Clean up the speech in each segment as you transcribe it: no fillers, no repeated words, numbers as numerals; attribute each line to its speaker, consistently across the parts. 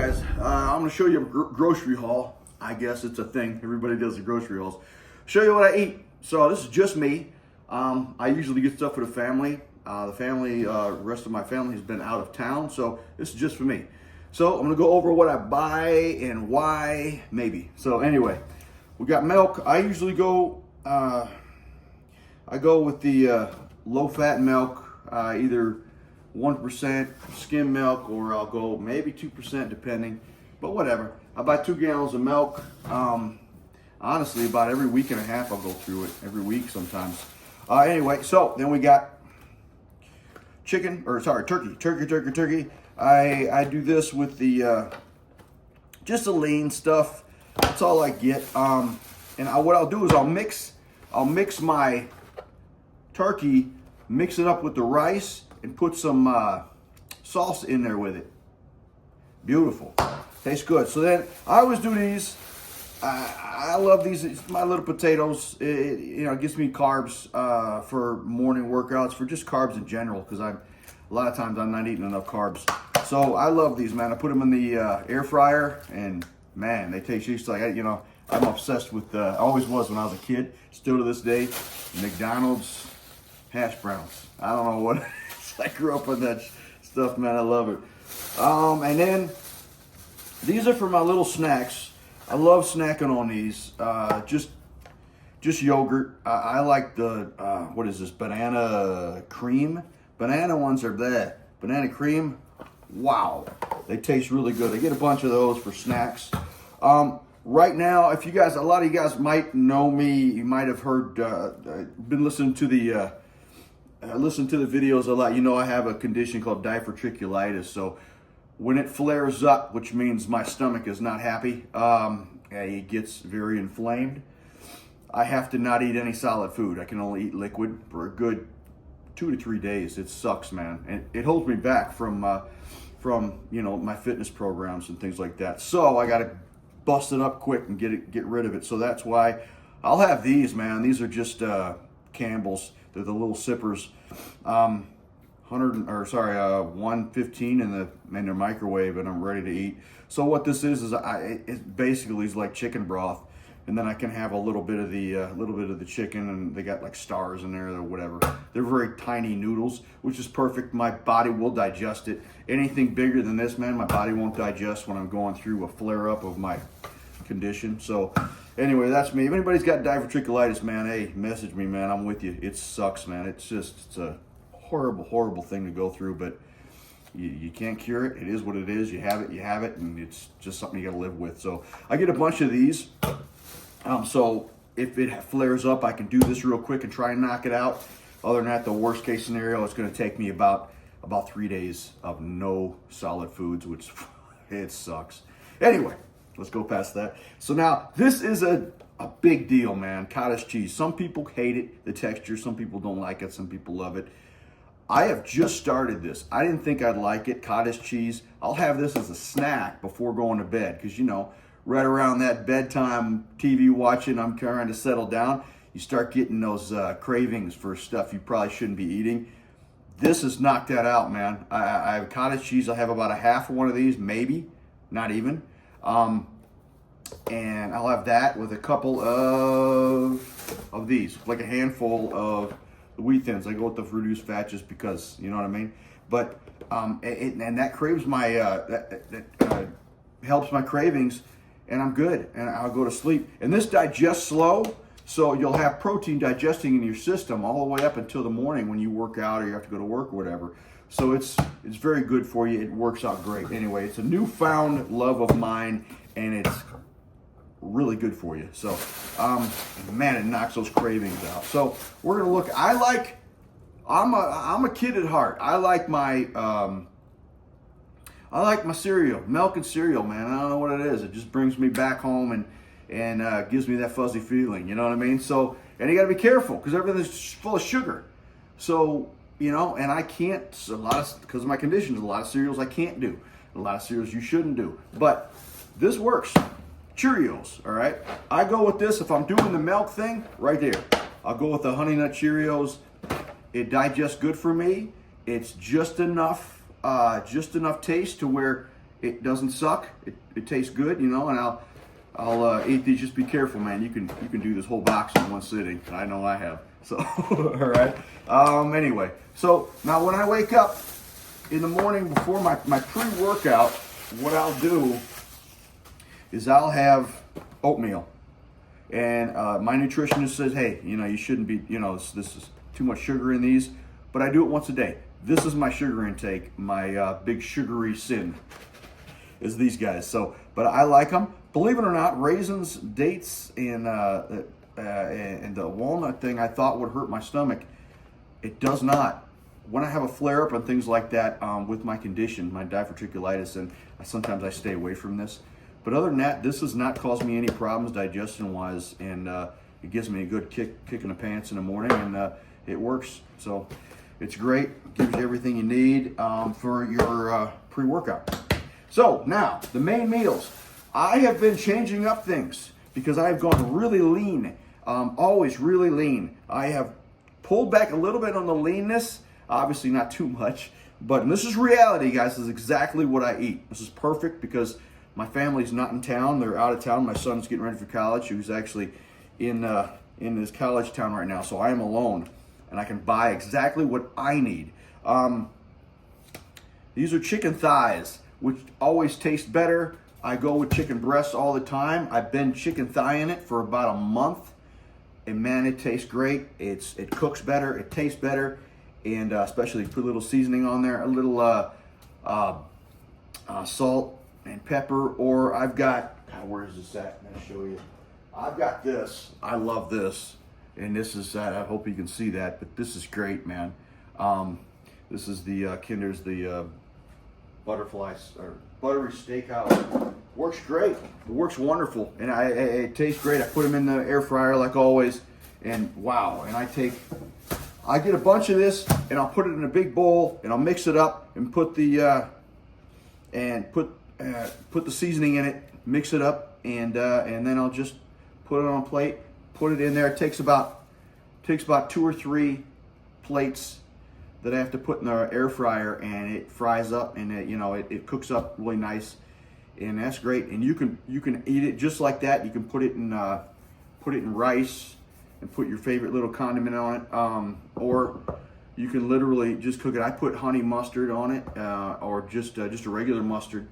Speaker 1: guys, I'm going to show you a grocery haul. I guess it's a thing. Everybody does the grocery hauls. Show you what I eat. So this is just me. I usually get stuff for the family. The rest of my family has been out of town, so this is just for me. So I'm going to go over what I buy and why, maybe. So anyway, we got milk. I usually go, I go with the low-fat milk, either 1% skim milk, or I'll go maybe 2% depending, but whatever. I buy 2 gallons of milk. Honestly, about every week and a half I'll go through it, every week sometimes. Anyway, so then we got turkey. I do this with the, just the lean stuff. That's all I get. What I'll do is I'll mix my turkey, mix it up with the rice, and put some sauce in there with it. Beautiful. Tastes good. So then I always do these. I love these. It's my little potatoes. It gives me carbs for morning workouts, for just carbs in general, because a lot of times I'm not eating enough carbs. So I love these, man. I put them in the air fryer, and man, they taste just like, I'm obsessed with, I always was when I was a kid, still to this day, McDonald's hash browns. I don't know what, I grew up with that stuff, man. I love it. And then these are for my little snacks. I love snacking on these. Just yogurt. I like the, what is this, banana cream? Banana ones are that. Banana cream, wow. They taste really good. I get a bunch of those for snacks. Right now, if you guys, a lot of you guys might know me, you might have heard, been listening to the, listen to the videos a lot. You know I have a condition called diverticulitis. So when it flares up, which means my stomach is not happy, it gets very inflamed. I have to not eat any solid food. I can only eat liquid for a good 2 to 3 days. It sucks, man. And it holds me back from my fitness programs and things like that. So I got to bust it up quick and get rid of it. So that's why I'll have these, man. These are just Campbell's. They're the little sippers. 115 in the microwave, and I'm ready to eat. So what this is it basically is like chicken broth, and then I can have a little bit of the chicken, and they got like stars in there or whatever. They're very tiny noodles, which is perfect. My body will digest it. Anything bigger than this, man, my body won't digest when I'm going through a flare up of my condition. So anyway, that's me. If anybody's got diverticulitis, man, hey, message me, man. I'm with you. It sucks, man. It's a horrible thing to go through, but you can't cure it. It is what it is. You have it, and it's just something you got to live with. So I get a bunch of these. So if it flares up, I can do this real quick and try and knock it out. Other than that, the worst case scenario, it's going to take me about 3 days of no solid foods, which it sucks. Anyway, let's go past that. So now this is a big deal, man. Cottage cheese. Some people hate it, the texture. Some people don't like it. Some people love it. I have just started this. I didn't think I'd like it, cottage cheese. I'll have this as a snack before going to bed, because right around that bedtime TV watching, I'm trying to settle down, you start getting those cravings for stuff you probably shouldn't be eating. This has knocked that out, man. I have cottage cheese. I have about a half of one of these, maybe, not even. And I'll have that with a couple of these, like a handful of the wheat thins. I go with the reduced fat just because, you know what I mean? But, and that craves my, that helps my cravings, and I'm good, and I'll go to sleep. And this digests slow, so you'll have protein digesting in your system all the way up until the morning when you work out or you have to go to work or whatever. So it's very good for you. It works out great. Anyway, it's a newfound love of mine, and it's really good for you. So, man, it knocks those cravings out. So we're gonna look. I'm a kid at heart. I like my cereal, milk and cereal, man. I don't know what it is. It just brings me back home and gives me that fuzzy feeling. You know what I mean? So, and you got to be careful because everything's full of sugar. So, and I can't, because of my conditions, a lot of cereals I can't do. A lot of cereals you shouldn't do. But this works. Cheerios, all right? I go with this if I'm doing the milk thing, right there. I'll go with the Honey Nut Cheerios. It digests good for me. It's just enough taste to where it doesn't suck. It tastes good, you know, and I'll eat these. Just be careful, man. You can do this whole box in one sitting. I know I have. So, all right. Anyway, so now when I wake up in the morning before my pre-workout, what I'll do is I'll have oatmeal. And my nutritionist says, hey, you know, you shouldn't be, you know, this is too much sugar in these. But I do it once a day. This is my sugar intake. My big sugary sin is these guys. So, but I like them. Believe it or not, raisins, dates, and the walnut thing I thought would hurt my stomach. It does not. When I have a flare-up and things like that with my condition, my diverticulitis, and sometimes I stay away from this. But other than that, this has not caused me any problems digestion-wise, and it gives me a good kick in the pants in the morning, and it works. So it's great. Gives you everything you need for your pre-workout. So now, the main meals. I have been changing up things because I've gone really lean, always really lean. I have pulled back a little bit on the leanness, obviously not too much, but this is reality, guys. This is exactly what I eat. This is perfect because my family's not in town. They're out of town. My son's getting ready for college. He's actually in his college town right now, so I am alone, and I can buy exactly what I need. These are chicken thighs, which always taste better. I go with chicken breasts all the time. I've been chicken thigh-ing it for about a month, and man, it tastes great. It cooks better. It tastes better, and especially put a little seasoning on there, a little salt and pepper. Or I've got, God, where is this at? I'm gonna show you. I've got this. I love this, and this is I hope you can see that, but this is great, man. This is the Kinder's butterflies or buttery steakhouse. Works great. It works wonderful, and it tastes great. I put them in the air fryer like always, and wow! And I get a bunch of this, and I'll put it in a big bowl, and I'll mix it up, and put the seasoning in it, mix it up, and then I'll just put it on a plate, put it in there. It takes about 2 or 3 plates that I have to put in the air fryer, and it fries up, and it cooks up really nice, and that's great. And you can eat it just like that. You can put it in rice and put your favorite little condiment on it, or you can literally just cook it. I put honey mustard on it, or just a regular mustard,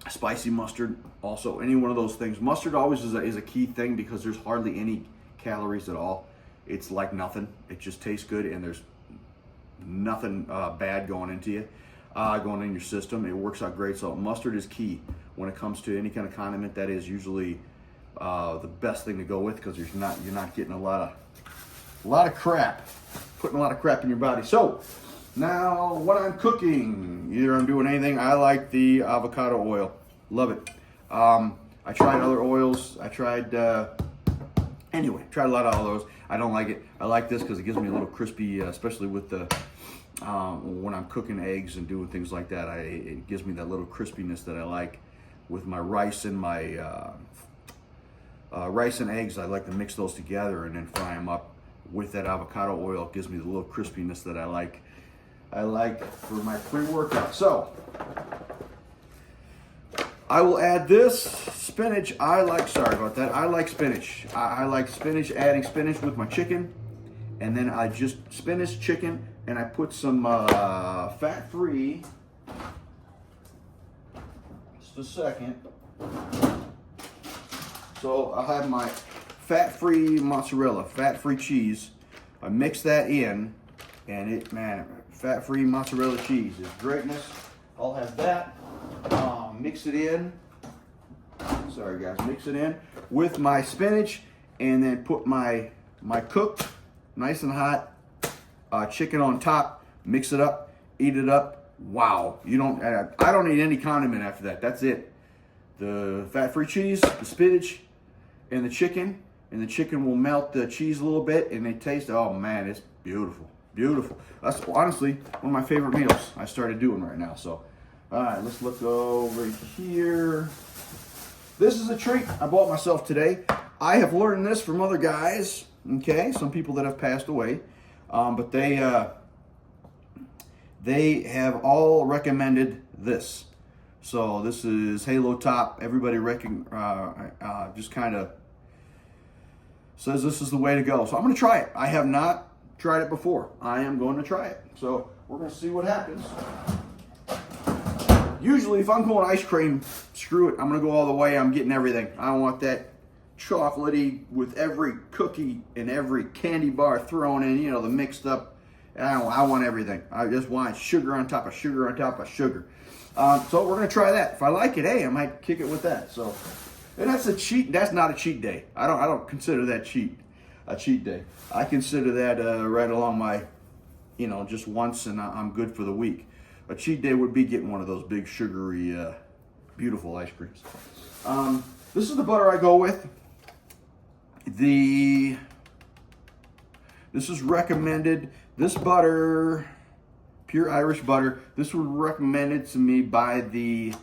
Speaker 1: spicy mustard. Also, any one of those things. Mustard always is a key thing because there's hardly any calories at all. It's like nothing. It just tastes good, and there's nothing bad going into you, going in your system. It works out great. So mustard is key when it comes to any kind of condiment. That is usually the best thing to go with because you're not getting a lot of crap, putting a lot of crap in your body. So now when I'm cooking, either I'm doing anything, I like the avocado oil. Love it. I tried other oils. Tried a lot of all those. I don't like it. I like this because it gives me a little crispy, especially with the when I'm cooking eggs and doing things like that. It gives me that little crispiness that I like with my rice and my rice and eggs. I like to mix those together and then fry them up with that avocado oil. It gives me the little crispiness that I like. For my pre-workout. So I will add this spinach. Sorry about that. I like spinach. I like spinach, adding spinach with my chicken. And then I just spinach, chicken, and I put some fat-free, just a second. So I have my fat-free mozzarella, fat-free cheese. I mix that in, and fat-free mozzarella cheese is greatness. I'll have that. Mix it in. Sorry guys, mix it in with my spinach, and then put my cooked, nice and hot chicken on top. Mix it up, eat it up. Wow, I don't need any condiment after that. That's it. The fat-free cheese, the spinach, and the chicken will melt the cheese a little bit, and it tastes. Oh man, it's beautiful, beautiful. That's honestly one of my favorite meals I started doing right now. So. All right, let's look over here. This is a treat I bought myself today. I have learned this from other guys, okay, some people that have passed away, but they have all recommended this. So this is Halo Top. Everybody just kind of says this is the way to go. So I'm going to try it. I have not tried it before. I am going to try it. So we're going to see what happens. Usually if I'm going ice cream, screw it. I'm going to go all the way. I'm getting everything. I want that chocolatey with every cookie and every candy bar thrown in, you know, the mixed up. I want everything. I just want sugar on top of sugar on top of sugar. So we're going to try that. If I like it, hey, I might kick it with that. So, and that's a cheat. That's not a cheat day. I don't consider that a cheat day. I consider that right along my, you know, just once and I'm good for the week. A cheat day would be getting one of those big sugary, beautiful ice creams. This is the butter I go with. This is recommended. This butter, pure Irish butter, this was recommended to me by the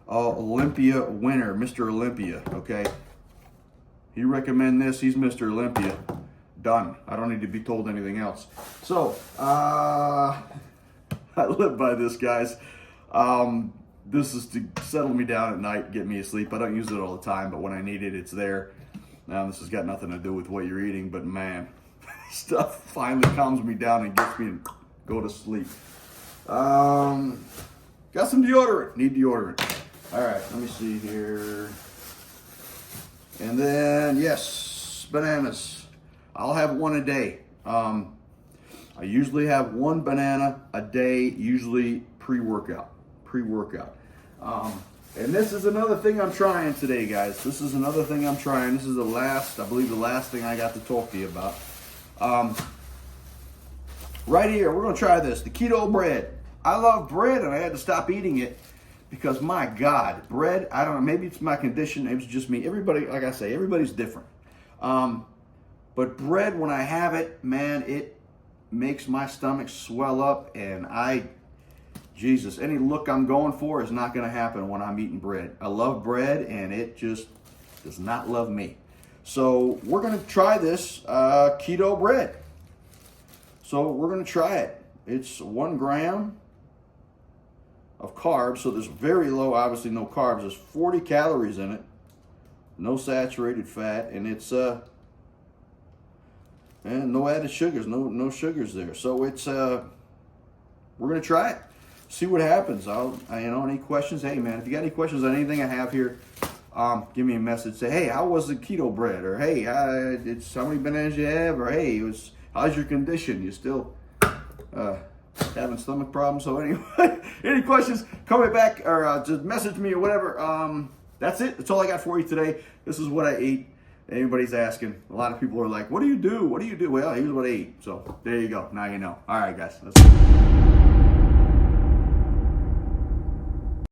Speaker 1: Olympia winner, Mr. Olympia, okay? He recommended this, he's Mr. Olympia. Done. I don't need to be told anything else. So, I live by this, guys. This is to settle me down at night, get me asleep. I don't use it all the time, but when I need it, it's there. Now, this has got nothing to do with what you're eating, but man, stuff finally calms me down and gets me to go to sleep. Got some deodorant. Need deodorant. All right, let me see here. And then, yes, bananas. I'll have one a day. I usually have one banana a day, usually pre-workout. And this is another thing I'm trying today, guys. This is another thing I'm trying. This is the last, I believe the last thing I got to talk to you about. Right here, we're going to try this, the keto bread. I love bread, and I had to stop eating it because, my God, bread, I don't know, maybe it's my condition, maybe it's just me. Everybody, like I say, everybody's different. But bread, when I have it, man, it makes my stomach swell up, and Jesus, any look I'm going for is not going to happen when I'm eating bread. I love bread, and it just does not love me. So we're going to try this keto bread. So we're going to try it. It's 1 gram of carbs, so there's very low, obviously no carbs. There's 40 calories in it, no saturated fat, and it's and no added sugars, no sugars there. So it's we're going to try it. See what happens. Any questions? Hey man, if you got any questions on anything I have here, give me a message. Say, hey, how was the keto bread? Or hey, it's how many bananas you have? Or hey, how's your condition? You still having stomach problems? So anyway, any questions? Comment back or just message me or whatever. That's it. That's all I got for you today. This is what I ate. Anybody's asking. A lot of people are like, what do you do? What do you do? Well, here's what I eat. So there you go. Now you know. All right, guys. Let's go.